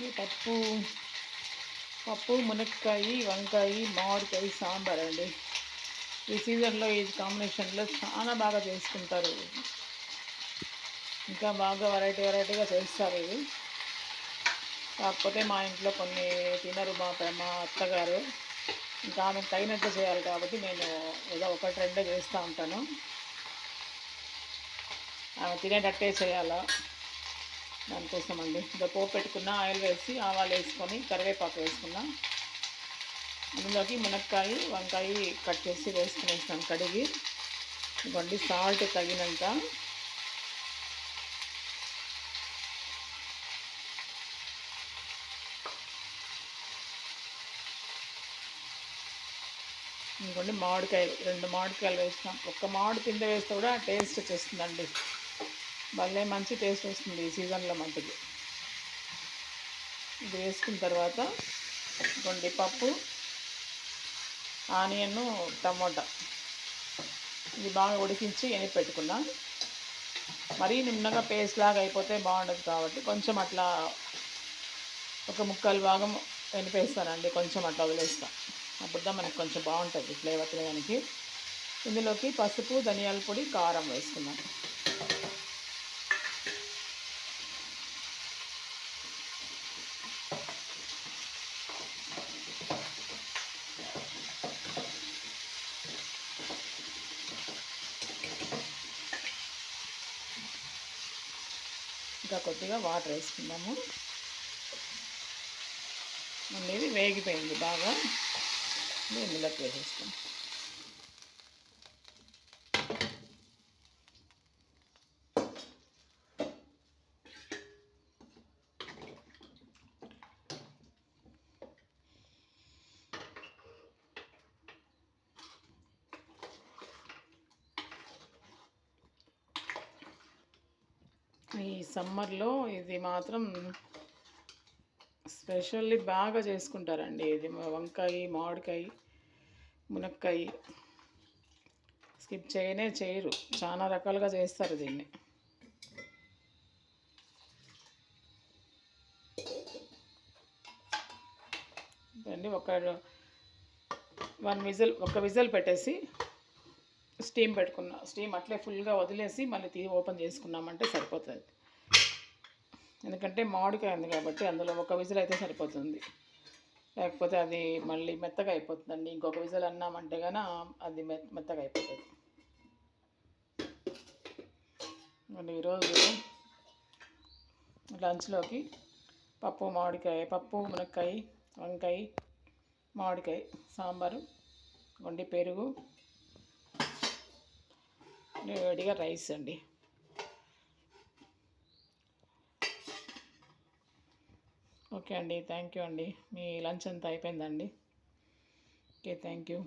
ఈ పప్పు మునక్కాయ వంకాయ మామిడికాయ సాంబార్ అండి. ఈ సీజన్లో ఈ కాంబినేషన్లో చాలా బాగా చేసుకుంటారు. ఇంకా బాగా వెరైటీగా చేస్తారు ఇది. కాకపోతే మా ఇంట్లో కొన్ని తినరు మా అత్తగారు. ఇంకా ఆమెకు తగినట్టు చేయాలి కాబట్టి నేను ఏదో ఒకటి రెండే చేస్తూ ఉంటాను. ఆమె తినేటట్టే చేయాలా, దానికోసం అండి. ఇంకా పోపు పెట్టుకున్న, ఆయిల్ వేసి ఆవాలు వేసుకొని కరివేపాకు వేసుకున్నా. అందులోకి మునక్కాయ వంకాయ కట్ చేసి వేసుకునేస్తాను కడిగి. ఇవ్వండి సాల్ట్ తగినంత. ఇంకోండి మామిడికాయలు, 2 మామిడికాయలు వేస్తాం. ఒక్క మామిడి పిండి వేస్తే కూడా టేస్ట్ వచ్చేస్తుందండి. భలే మంచి టేస్ట్ వస్తుంది ఈ సీజన్లో మట్టుకు. ఇది వేసుకున్న తర్వాత ఇంకోండి పప్పు, ఆనియన్, టమోటా ఇది బాగా ఉడికించి ఎనిపి పెట్టుకున్నా. మరీ నిమ్మగా పేస్ట్ లాగా అయిపోతే బాగుండదు కాబట్టి కొంచెం అట్లా ఒక ముక్కలు భాగం ఎనిపేస్తానండి. కొంచెం అట్లా వదిలేస్తాను. అప్పుడు మనకి కొంచెం బాగుంటుంది ఫ్లేవర్ తినడానికి. ఇందులోకి పసుపు, ధనియాల పొడి, కారం వేసుకున్నాను. ఇంకా కొద్దిగా వాటర్ వేసుకుందాము. ఇది వేగిపోయింది బాగా. ఇందులోకి వేసేస్తాం. ఈ సమ్మర్లో ఇది మాత్రం స్పెషల్లీ బాగా చేసుకుంటారండి. ఇది వంకాయ, మామిడికాయ, మునక్కాయ స్కిప్ చేయరు. చాలా రకాలుగా చేస్తారు దీన్ని. అండి ఒక విజిల్ పెట్టేసి స్టీమ్ పెట్టుకున్నా. స్టీమ్ అట్లే ఫుల్గా వదిలేసి మళ్ళీ ఓపెన్ చేసుకున్నామంటే సరిపోతుంది. ఎందుకంటే మామిడికాయ ఉంది కాబట్టి అందులో ఒక విజిల్ అయితే సరిపోతుంది. లేకపోతే అది మళ్ళీ మెత్తగా అయిపోతుందండి. ఇంకొక విజిల్ అన్నామంటే కానీ అది మెత్తగా అయిపోతుంది. మళ్ళీ ఈరోజు లంచ్లోకి పప్పు, మునక్కాయ, వంకాయ, మామిడికాయ సాంబారు, పెరుగు, వేడిగా రైస్ అండి. ఓకే అండి, థ్యాంక్ యూ అండి. మీ లంచ్ అంతా అయిపోయిందండి. Okay, thank you.